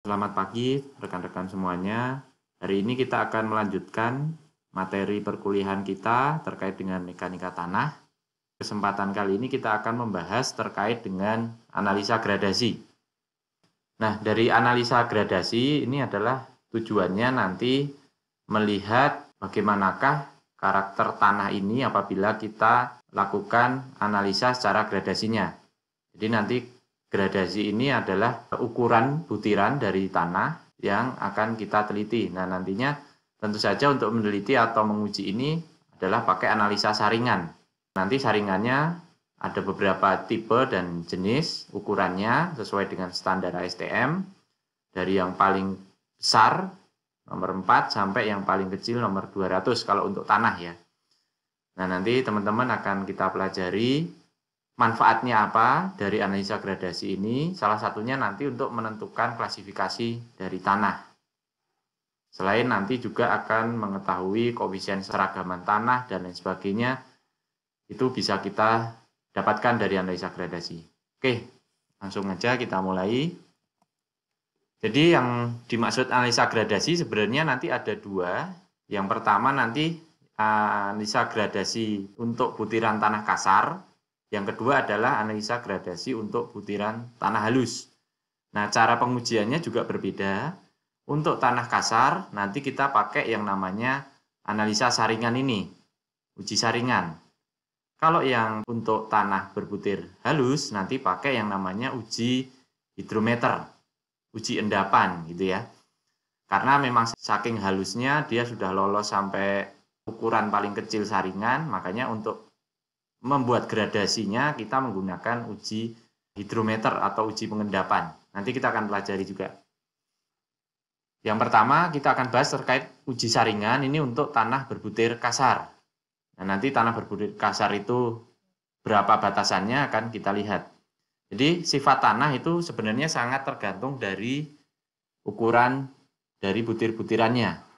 Selamat pagi rekan-rekan semuanya. Hari ini kita akan melanjutkan materi perkuliahan kita terkait dengan mekanika tanah. Kesempatan kali ini kita akan membahas terkait dengan analisa gradasi. Nah, dari analisa gradasi ini adalah tujuannya nanti melihat bagaimanakah karakter tanah ini apabila kita lakukan analisa secara gradasinya. Jadi nanti gradasi ini adalah ukuran butiran dari tanah yang akan kita teliti. Nah, nantinya tentu saja untuk meneliti atau menguji ini adalah pakai analisa saringan. Nanti saringannya ada beberapa tipe dan jenis ukurannya sesuai dengan standar ASTM. Dari yang paling besar nomor 4 sampai yang paling kecil nomor 200 kalau untuk tanah ya. Nah, nanti teman-teman akan kita pelajari manfaatnya apa dari analisa gradasi ini. Salah satunya nanti untuk menentukan klasifikasi dari tanah. Selain nanti juga akan mengetahui koefisien seragaman tanah dan lain sebagainya, itu bisa kita dapatkan dari analisa gradasi. Oke, langsung aja kita mulai. Jadi yang dimaksud analisa gradasi sebenarnya nanti ada dua. Yang pertama nanti analisa gradasi untuk butiran tanah kasar. Yang kedua adalah analisa gradasi untuk butiran tanah halus. Nah, cara pengujiannya juga berbeda. Untuk tanah kasar, nanti kita pakai yang namanya analisa saringan ini, uji saringan. Kalau yang untuk tanah berbutir halus, nanti pakai yang namanya uji hidrometer, uji endapan gitu ya. Karena memang saking halusnya dia sudah lolos sampai ukuran paling kecil saringan, makanya untuk membuat gradasinya kita menggunakan uji hidrometer atau uji pengendapan. Nanti kita akan pelajari juga. Yang pertama kita akan bahas terkait uji saringan ini untuk tanah berbutir kasar. Nah, nanti tanah berbutir kasar itu berapa batasannya akan kita lihat. Jadi sifat tanah itu sebenarnya sangat tergantung dari ukuran dari butir-butirannya.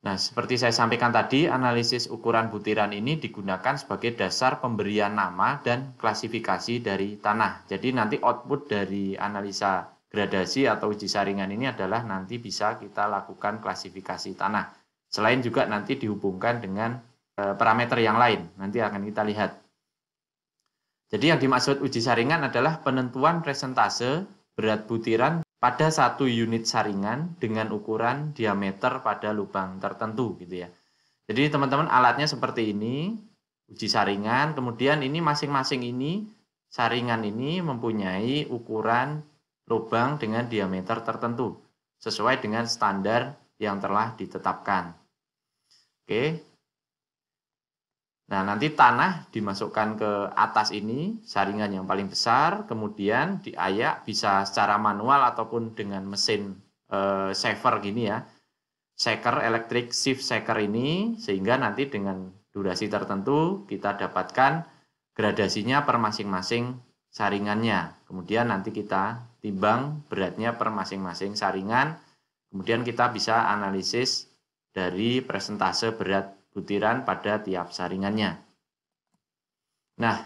Nah, seperti saya sampaikan tadi, analisis ukuran butiran ini digunakan sebagai dasar pemberian nama dan klasifikasi dari tanah. Jadi nanti output dari analisa gradasi atau uji saringan ini adalah nanti bisa kita lakukan klasifikasi tanah. Selain juga nanti dihubungkan dengan parameter yang lain, nanti akan kita lihat. Jadi yang dimaksud uji saringan adalah penentuan presentase berat butiran pada satu unit saringan dengan ukuran diameter pada lubang tertentu gitu ya. Jadi teman-teman alatnya seperti ini, uji saringan, kemudian ini masing-masing ini saringan ini mempunyai ukuran lubang dengan diameter tertentu sesuai dengan standar yang telah ditetapkan. Oke. Nah, nanti tanah dimasukkan ke atas ini, saringan yang paling besar, kemudian diayak bisa secara manual ataupun dengan mesin shaver gini ya. Shaker, electric shift shaker ini, sehingga nanti dengan durasi tertentu kita dapatkan gradasinya per masing-masing saringannya. Kemudian nanti kita timbang beratnya per masing-masing saringan, kemudian kita bisa analisis dari presentase berat butiran pada tiap saringannya. Nah,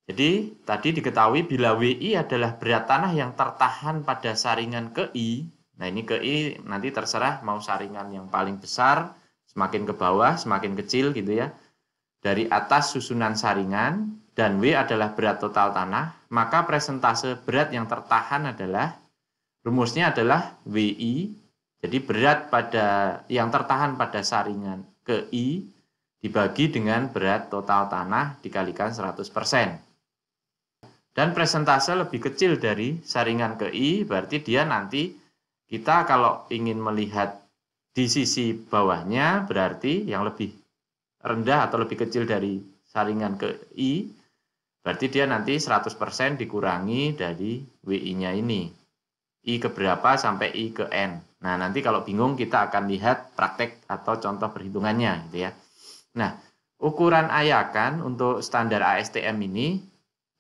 jadi tadi diketahui bila WI adalah berat tanah yang tertahan pada saringan ke I. Nah, ini ke I nanti terserah mau saringan yang paling besar, semakin ke bawah, semakin kecil gitu ya. Dari atas susunan saringan dan W adalah berat total tanah, maka presentase berat yang tertahan adalah, rumusnya adalah WI. Jadi berat pada yang tertahan pada saringan ke I dibagi dengan berat total tanah dikalikan 100%. Dan presentase lebih kecil dari saringan ke I, berarti dia nanti kita kalau ingin melihat di sisi bawahnya, berarti yang lebih rendah atau lebih kecil dari saringan ke I, berarti dia nanti 100% dikurangi dari WI-nya ini. I ke berapa sampai I ke N. Nah, nanti kalau bingung kita akan lihat praktek atau contoh perhitungannya gitu ya. Nah, ukuran ayakan untuk standar ASTM ini,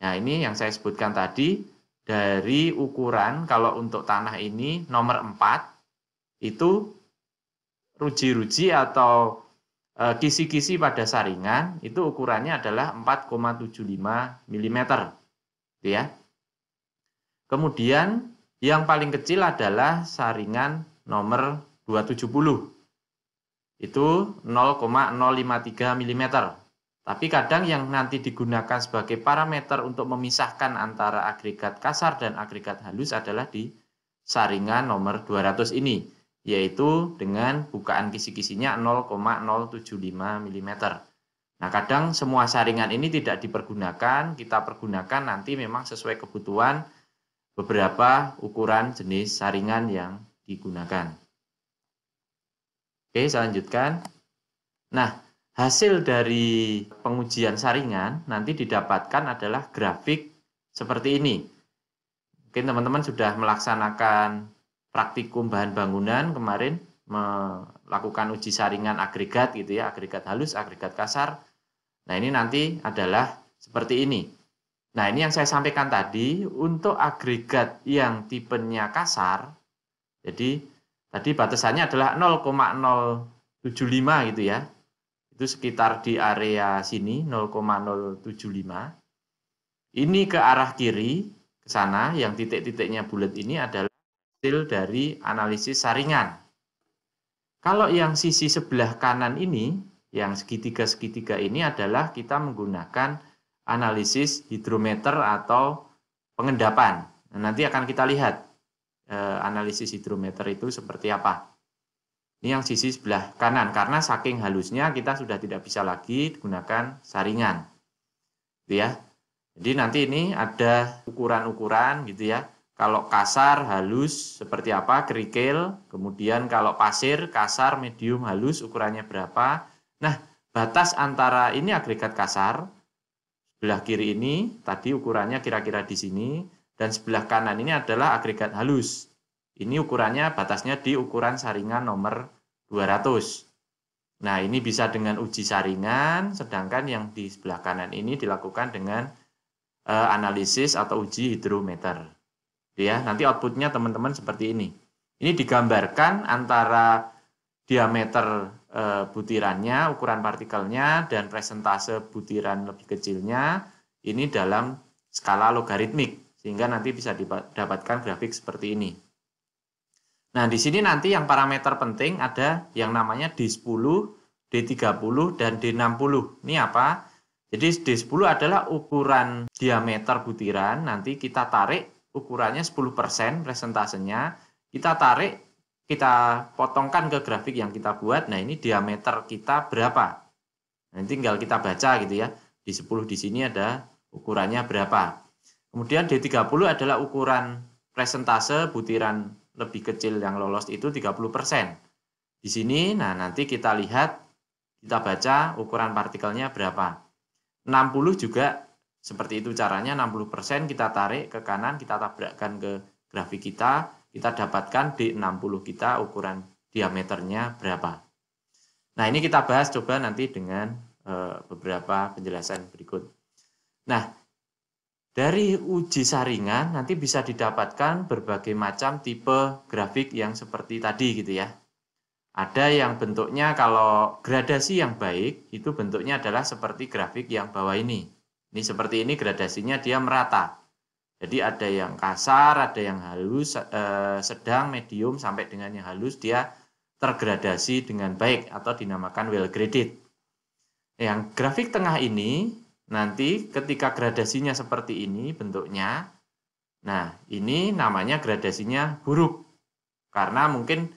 nah ini yang saya sebutkan tadi, dari ukuran kalau untuk tanah ini nomor 4, itu ruji-ruji atau kisi-kisi pada saringan, itu ukurannya adalah 4,75 mm. Gitu ya. Kemudian Yang paling kecil adalah saringan nomor 270. Itu 0,053 mm. Tapi kadang yang nanti digunakan sebagai parameter untuk memisahkan antara agregat kasar dan agregat halus adalah di saringan nomor 200 ini, yaitu dengan bukaan kisi-kisinya 0,075 mm. Nah, kadang semua saringan ini tidak dipergunakan, kita pergunakan nanti memang sesuai kebutuhan beberapa ukuran jenis saringan yang digunakan. Oke, saya lanjutkan. Nah, hasil dari pengujian saringan nanti didapatkan adalah grafik seperti ini. Mungkin teman-teman sudah melaksanakan praktikum bahan bangunan kemarin, melakukan uji saringan agregat gitu ya, agregat halus, agregat kasar. Nah, ini nanti adalah seperti ini. Nah, ini yang saya sampaikan tadi untuk agregat yang tipenya kasar. Jadi tadi batasannya adalah 0,075 gitu ya. Itu sekitar di area sini 0,075. Ini ke arah kiri ke sana, yang titik-titiknya bulat ini adalah hasil dari analisis saringan. Kalau yang sisi sebelah kanan ini, yang segitiga-segitiga ini adalah kita menggunakan analisis hidrometer atau pengendapan. Nah, nanti akan kita lihat analisis hidrometer itu seperti apa. Ini yang sisi sebelah kanan, karena saking halusnya kita sudah tidak bisa lagi gunakan saringan. Gitu ya. Jadi nanti ini ada ukuran-ukuran gitu ya. Kalau kasar, halus seperti apa, kerikil. Kemudian kalau pasir, kasar, medium, halus ukurannya berapa. Nah, batas antara ini agregat kasar, sebelah kiri ini tadi ukurannya kira-kira di sini. Dan sebelah kanan ini adalah agregat halus. Ini ukurannya batasnya di ukuran saringan nomor 200. Nah, ini bisa dengan uji saringan, sedangkan yang di sebelah kanan ini dilakukan dengan analisis atau uji hidrometer. Ya, nanti outputnya teman-teman seperti ini. Ini digambarkan antara diameter butirannya, ukuran partikelnya, dan presentase butiran lebih kecilnya, ini dalam skala logaritmik. Sehingga nanti bisa didapatkan grafik seperti ini. Nah, di sini nanti yang parameter penting ada yang namanya D10, D30, dan D60. Ini apa? Jadi D10 adalah ukuran diameter butiran, nanti kita tarik ukurannya 10% presentasenya, kita tarik, kita potongkan ke grafik yang kita buat. Nah, ini diameter kita berapa? Nanti tinggal kita baca gitu ya. Di 10 di sini ada ukurannya berapa. Kemudian D30 adalah ukuran presentase butiran lebih kecil yang lolos itu 30%. Di sini, nah nanti kita lihat, kita baca ukuran partikelnya berapa. 60 juga seperti itu caranya, 60% kita tarik ke kanan, kita tabrakkan ke grafik kita dapatkan D60 kita ukuran diameternya berapa. Nah, ini kita bahas coba nanti dengan beberapa penjelasan berikut. Nah, dari uji saringan nanti bisa didapatkan berbagai macam tipe grafik yang seperti tadi gitu ya. Ada yang bentuknya kalau gradasi yang baik itu bentuknya adalah seperti grafik yang bawah ini. Ini seperti ini gradasinya dia merata. Jadi ada yang kasar, ada yang halus, sedang, medium sampai dengan yang halus dia tergradasi dengan baik atau dinamakan well graded. Yang grafik tengah ini nanti ketika gradasinya seperti ini bentuknya, nah ini namanya gradasinya buruk. Karena mungkin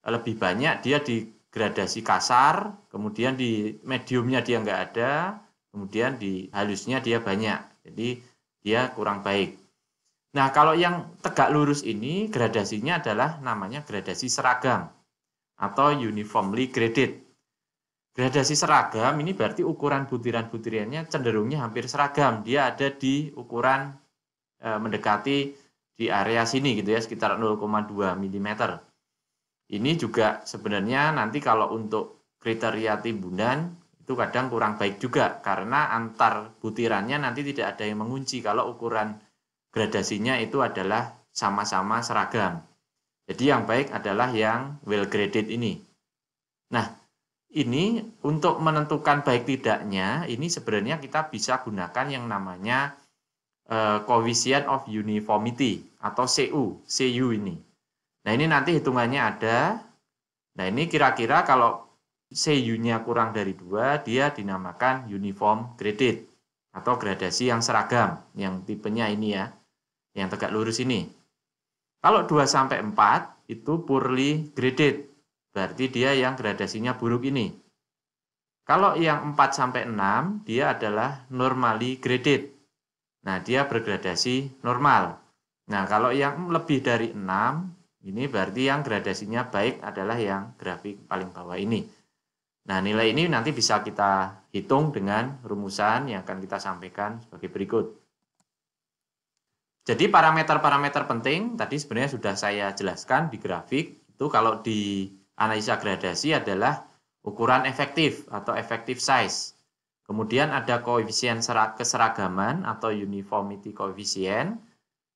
lebih banyak dia di gradasi kasar, kemudian di mediumnya dia nggak ada, kemudian di halusnya dia banyak. Jadi dia kurang baik. Nah, kalau yang tegak lurus ini gradasinya adalah namanya gradasi seragam atau uniformly graded. Gradasi seragam ini berarti ukuran butiran-butirannya cenderungnya hampir seragam. Dia ada di ukuran mendekati di area sini gitu ya, sekitar 0,2 mm. Ini juga sebenarnya nanti kalau untuk kriteria timbunan itu kadang kurang baik juga karena antar butirannya nanti tidak ada yang mengunci kalau ukuran gradasinya itu adalah sama-sama seragam. Jadi yang baik adalah yang well graded ini. Nah, ini untuk menentukan baik tidaknya, ini sebenarnya kita bisa gunakan yang namanya coefficient of uniformity. atau CU ini. Nah, ini nanti hitungannya ada. Nah, ini kira-kira kalau CU-nya kurang dari 2, dia dinamakan uniform graded atau gradasi yang seragam, yang tipenya ini ya, yang tegak lurus ini. Kalau 2-4 itu poorly graded, berarti dia yang gradasinya buruk ini. Kalau yang 4-6, dia adalah normally graded. Nah, dia bergradasi normal. Nah, kalau yang lebih dari 6, ini berarti yang gradasinya baik adalah yang grafik paling bawah ini. Nah, nilai ini nanti bisa kita hitung dengan rumusan yang akan kita sampaikan sebagai berikut. Jadi parameter-parameter penting tadi sebenarnya sudah saya jelaskan di grafik. Itu kalau di analisa gradasi adalah ukuran efektif atau effective size. Kemudian ada koefisien keseragaman atau uniformity coefficient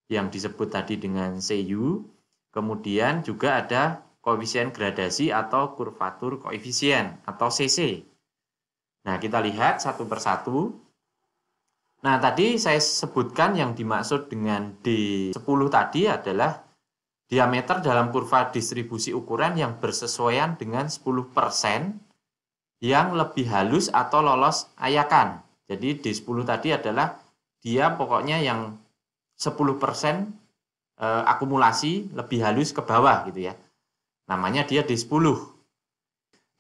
yang disebut tadi dengan CU. Kemudian juga ada koefisien gradasi atau kurvatur koefisien atau CC. Nah, kita lihat satu persatu. Nah, tadi saya sebutkan yang dimaksud dengan D10 tadi adalah diameter dalam kurva distribusi ukuran yang bersesuaian dengan 10% yang lebih halus atau lolos ayakan. Jadi D10 tadi adalah dia pokoknya yang 10% akumulasi lebih halus ke bawah gitu ya. Namanya dia D10.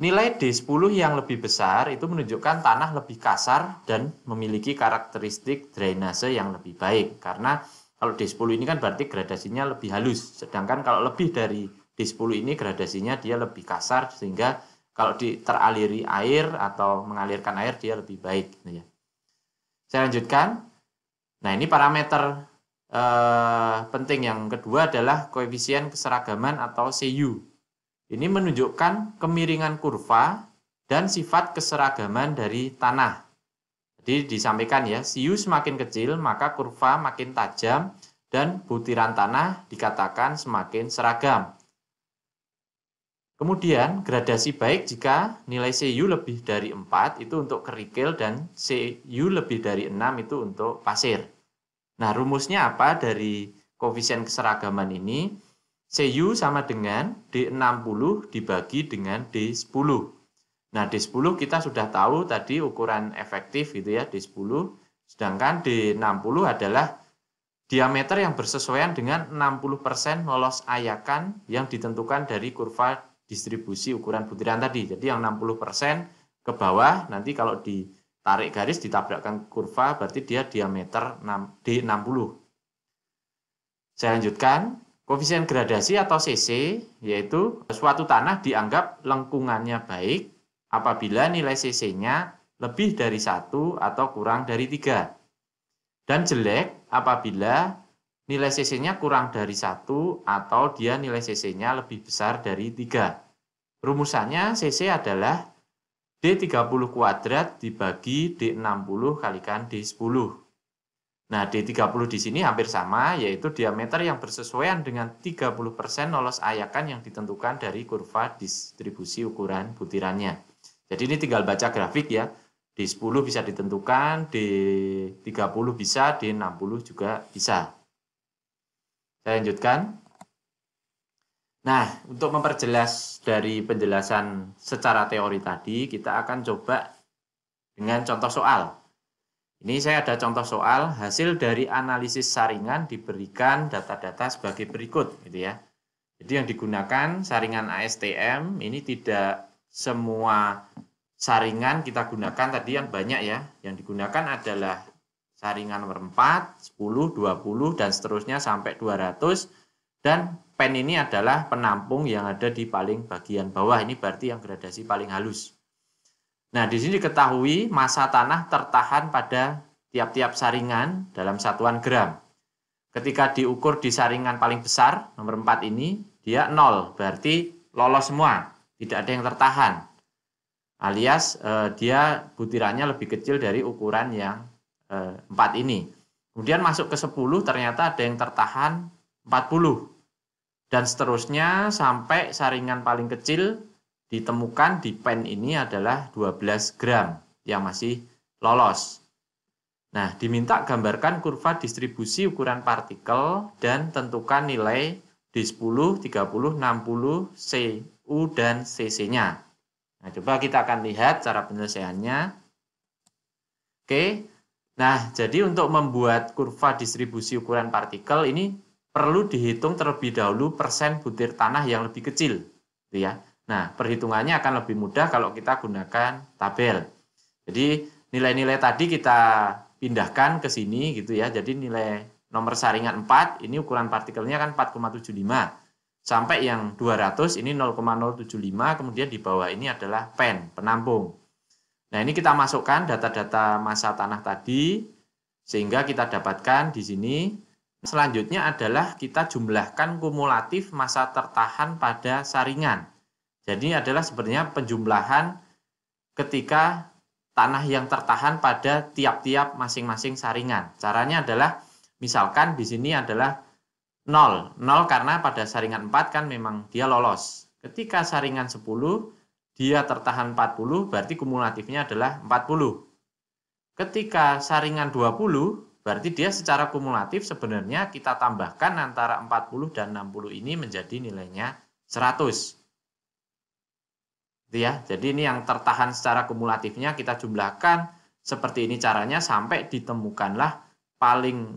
Nilai D10 yang lebih besar itu menunjukkan tanah lebih kasar dan memiliki karakteristik drainase yang lebih baik. Karena kalau D10 ini kan berarti gradasinya lebih halus. Sedangkan kalau lebih dari D10 ini gradasinya dia lebih kasar sehingga kalau teraliri air atau mengalirkan air dia lebih baik. Gitu ya. Saya lanjutkan. Nah, ini parameter penting yang kedua adalah koefisien keseragaman atau CU. Ini menunjukkan kemiringan kurva dan sifat keseragaman dari tanah. Jadi disampaikan ya, CU semakin kecil maka kurva makin tajam dan butiran tanah dikatakan semakin seragam. Kemudian gradasi baik jika nilai CU lebih dari 4 itu untuk kerikil dan CU lebih dari 6 itu untuk pasir. Nah, rumusnya apa dari koefisien keseragaman ini? CU sama dengan D60 dibagi dengan D10. Nah, D10 kita sudah tahu tadi ukuran efektif gitu ya, D10. Sedangkan D60 adalah diameter yang bersesuaian dengan 60% lolos ayakan yang ditentukan dari kurva distribusi ukuran butiran tadi. Jadi yang 60% ke bawah, nanti kalau ditarik garis ditabrakkan kurva, berarti dia diameter D60. Saya lanjutkan. Koefisien gradasi atau CC, yaitu suatu tanah dianggap lengkungannya baik apabila nilai CC-nya lebih dari 1 atau kurang dari 3. Dan jelek apabila nilai CC-nya kurang dari 1 atau dia nilai CC-nya lebih besar dari 3. Rumusannya CC adalah D30 kuadrat dibagi D60 kalikan D10. Nah, D30 di sini hampir sama, yaitu diameter yang bersesuaian dengan 30% lolos ayakan yang ditentukan dari kurva distribusi ukuran butirannya. Jadi ini tinggal baca grafik ya, D10 bisa ditentukan, D30 bisa, D60 juga bisa. Saya lanjutkan. Nah, untuk memperjelas dari penjelasan secara teori tadi, kita akan coba dengan contoh soal. Ini saya ada contoh soal hasil dari analisis saringan diberikan data-data sebagai berikut gitu ya. Jadi yang digunakan saringan ASTM ini tidak semua saringan kita gunakan tadi yang banyak ya. Yang digunakan adalah saringan nomor 4, 10, 20 dan seterusnya sampai 200 dan pen ini adalah penampung yang ada di paling bagian bawah. Ini berarti yang gradasi paling halus. Nah, di sini diketahui massa tanah tertahan pada tiap-tiap saringan dalam satuan gram. Ketika diukur di saringan paling besar, nomor 4 ini, dia 0, berarti lolos semua, tidak ada yang tertahan. Alias dia butirannya lebih kecil dari ukuran yang 4 ini. Kemudian masuk ke 10, ternyata ada yang tertahan 40. Dan seterusnya sampai saringan paling kecil ditemukan di pen ini adalah 12 gram yang masih lolos. Nah, diminta gambarkan kurva distribusi ukuran partikel dan tentukan nilai D10, 30, 60, CU, dan CC-nya. Nah, coba kita akan lihat cara penyelesaiannya. Oke, nah jadi untuk membuat kurva distribusi ukuran partikel ini perlu dihitung terlebih dahulu persen butir tanah yang lebih kecil. Gitu ya. Nah, perhitungannya akan lebih mudah kalau kita gunakan tabel. Jadi, nilai-nilai tadi kita pindahkan ke sini gitu ya. Jadi nilai nomor saringan 4 ini ukuran partikelnya kan 4,75. Sampai yang 200 ini 0,075, kemudian di bawah ini adalah penampung. Nah, ini kita masukkan data-data massa tanah tadi sehingga kita dapatkan di sini. Selanjutnya adalah kita jumlahkan kumulatif massa tertahan pada saringan. Jadi adalah sebenarnya penjumlahan ketika tanah yang tertahan pada tiap-tiap masing-masing saringan. Caranya adalah misalkan di sini adalah 0. 0 karena pada saringan 4 kan memang dia lolos. Ketika saringan 10 dia tertahan 40 berarti kumulatifnya adalah 40. Ketika saringan 20 berarti dia secara kumulatif sebenarnya kita tambahkan antara 40 dan 60 ini menjadi nilainya 100. Ya, jadi ini yang tertahan secara kumulatifnya kita jumlahkan seperti ini caranya sampai ditemukanlah paling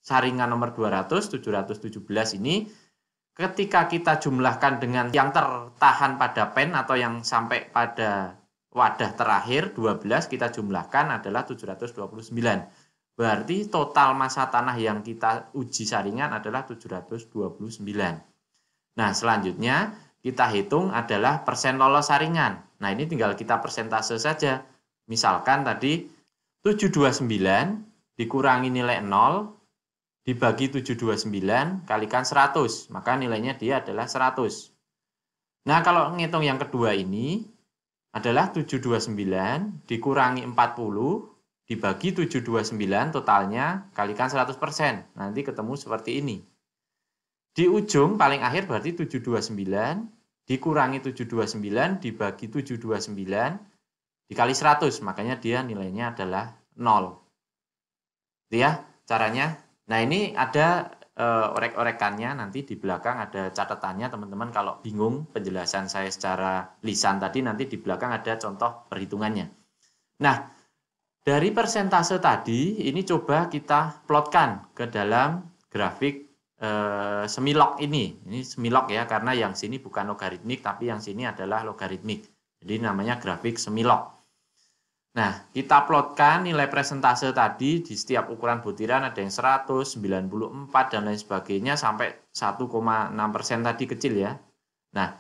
saringan nomor 200, 717 ini. Ketika kita jumlahkan dengan yang tertahan pada pen atau yang sampai pada wadah terakhir 12 kita jumlahkan adalah 729. Berarti total massa tanah yang kita uji saringan adalah 729. Nah, selanjutnya kita hitung adalah persen lolos saringan. Nah, ini tinggal kita persentase saja. Misalkan tadi 729 dikurangi nilai 0 dibagi 729 kalikan 100, maka nilainya dia adalah 100. Nah, kalau ngitung yang kedua ini adalah 729 dikurangi 40 dibagi 729 totalnya kalikan 100%. Nanti ketemu seperti ini. Di ujung paling akhir berarti 729 dikurangi 729 dibagi 729 dikali 100, makanya dia nilainya adalah 0. Itu ya caranya. Nah, ini ada orek-orekannya, nanti di belakang ada catatannya teman-teman. Kalau bingung penjelasan saya secara lisan tadi, nanti di belakang ada contoh perhitungannya. Nah, dari persentase tadi ini coba kita plotkan ke dalam grafik semilog ini. Ini semilog ya, karena yang sini bukan logaritmik tapi yang sini adalah logaritmik. Jadi namanya grafik semilog. Nah, kita plotkan nilai persentase tadi di setiap ukuran butiran, ada yang 100, 94 dan lain sebagainya sampai 1,6% tadi kecil ya. Nah,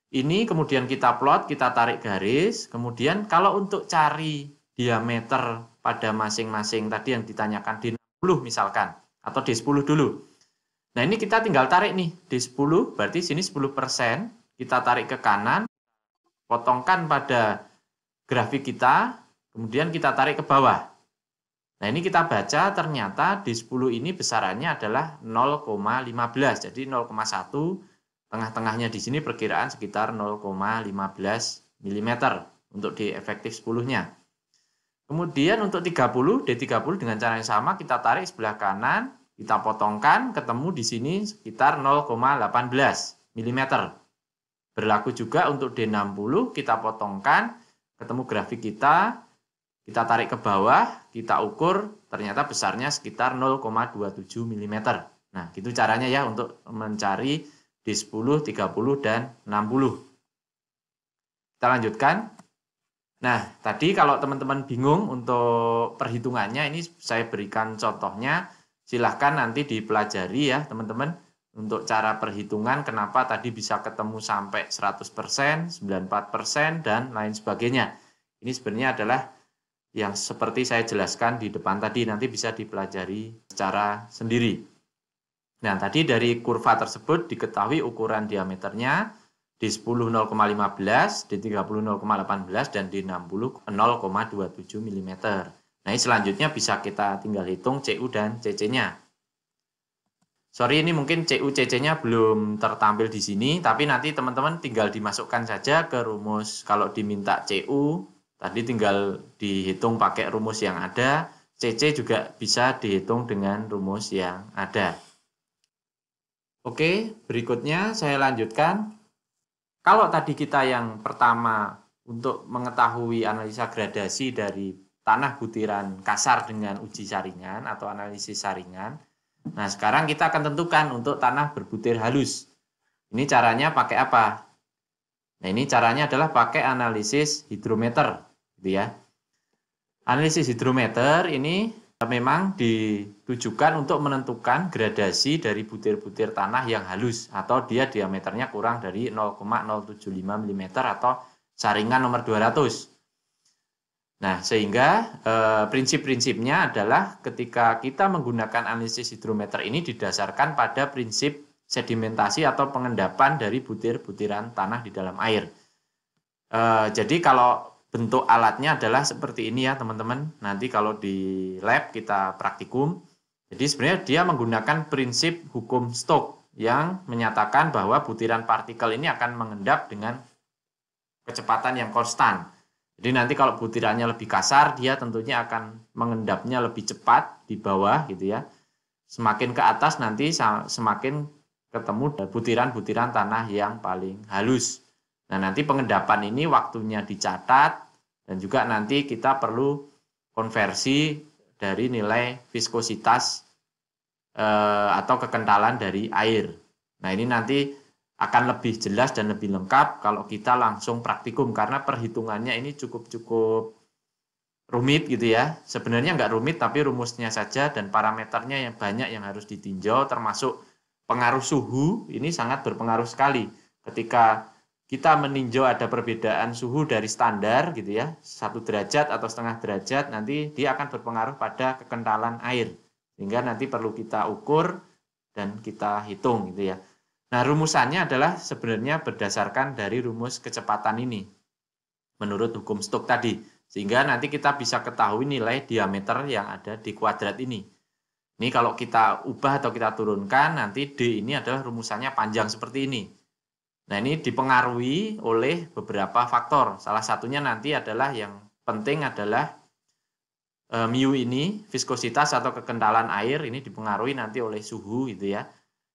ini kemudian kita plot, kita tarik garis, kemudian kalau untuk cari diameter pada masing-masing tadi yang ditanyakan di 60 misalkan, atau D10 dulu. Nah, ini kita tinggal tarik nih, D10 berarti sini 10%, kita tarik ke kanan, potongkan pada grafik kita, kemudian kita tarik ke bawah. Nah, ini kita baca ternyata D10 ini besarannya adalah 0,15, jadi 0,1, tengah-tengahnya di sini perkiraan sekitar 0,15 mm untuk di efektif 10-nya. Kemudian untuk 30, D30 dengan cara yang sama kita tarik sebelah kanan, kita potongkan, ketemu di sini sekitar 0,18 mm. Berlaku juga untuk D60, kita potongkan, ketemu grafik kita tarik ke bawah, kita ukur, ternyata besarnya sekitar 0,27 mm. Nah, gitu caranya ya untuk mencari D10, 30, dan 60. Kita lanjutkan. Nah, tadi kalau teman-teman bingung untuk perhitungannya, ini saya berikan contohnya. Silahkan nanti dipelajari ya teman-teman untuk cara perhitungan kenapa tadi bisa ketemu sampai 100%, 94%, dan lain sebagainya. Ini sebenarnya adalah yang seperti saya jelaskan di depan tadi, nanti bisa dipelajari secara sendiri. Nah, tadi dari kurva tersebut diketahui ukuran diameternya, D10 0,15, D30 0,18, dan D60 0,27 mm. Nah, ini selanjutnya bisa kita tinggal hitung CU dan CC-nya. Sorry, ini mungkin CU CC-nya belum tertampil di sini, tapi nanti teman-teman tinggal dimasukkan saja ke rumus. Kalau diminta CU, tadi tinggal dihitung pakai rumus yang ada. CC juga bisa dihitung dengan rumus yang ada. Oke, berikutnya saya lanjutkan. Kalau tadi kita yang pertama untuk mengetahui analisa gradasi dari tanah butiran kasar dengan uji saringan atau analisis saringan. Nah, sekarang kita akan tentukan untuk tanah berbutir halus. Ini caranya pakai apa? Nah, ini caranya adalah pakai analisis hidrometer, gitu ya. Analisis hidrometer ini memang ditujukan untuk menentukan gradasi dari butir-butir tanah yang halus atau dia diameternya kurang dari 0,075 mm atau saringan nomor 200. Nah, sehingga prinsip-prinsipnya adalah ketika kita menggunakan analisis hidrometer ini didasarkan pada prinsip sedimentasi atau pengendapan dari butir-butiran tanah di dalam air. Jadi kalau bentuk alatnya adalah seperti ini ya teman-teman. Nanti kalau di lab kita praktikum. Jadi sebenarnya dia menggunakan prinsip hukum Stokes yang menyatakan bahwa butiran partikel ini akan mengendap dengan kecepatan yang konstan. Jadi nanti kalau butirannya lebih kasar, dia tentunya akan mengendapnya lebih cepat di bawah gitu ya. Semakin ke atas nanti semakin ketemu butiran-butiran tanah yang paling halus. Nah, nanti pengendapan ini waktunya dicatat dan juga nanti kita perlu konversi dari nilai viskositas atau kekentalan dari air. Nah, ini nanti akan lebih jelas dan lebih lengkap kalau kita langsung praktikum karena perhitungannya ini cukup rumit gitu ya. Sebenarnya nggak rumit tapi rumusnya saja dan parameternya yang banyak yang harus ditinjau termasuk pengaruh suhu ini sangat berpengaruh sekali ketika kita meninjau ada perbedaan suhu dari standar gitu ya, 1 derajat atau setengah derajat, nanti dia akan berpengaruh pada kekentalan air. Sehingga nanti perlu kita ukur dan kita hitung gitu ya. Nah, rumusannya adalah sebenarnya berdasarkan dari rumus kecepatan ini. Menurut hukum Stokes tadi. Sehingga nanti kita bisa ketahui nilai diameter yang ada di kuadrat ini. Ini kalau kita ubah atau kita turunkan, nanti D ini adalah rumusannya panjang seperti ini. Nah, ini dipengaruhi oleh beberapa faktor. Salah satunya nanti adalah yang penting adalah mu ini, viskositas atau kekentalan air ini dipengaruhi nanti oleh suhu gitu ya.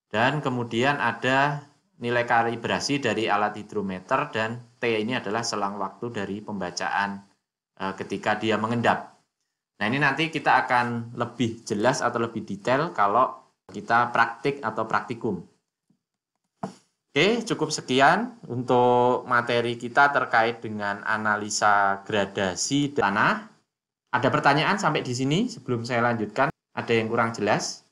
Dan kemudian ada nilai kalibrasi dari alat hidrometer dan T ini adalah selang waktu dari pembacaan ketika dia mengendap. Nah, ini nanti kita akan lebih jelas atau lebih detail kalau kita praktik atau praktikum. Oke, cukup sekian untuk materi kita terkait dengan analisa gradasi tanah. Ada pertanyaan sampai di sini sebelum saya lanjutkan? Ada yang kurang jelas?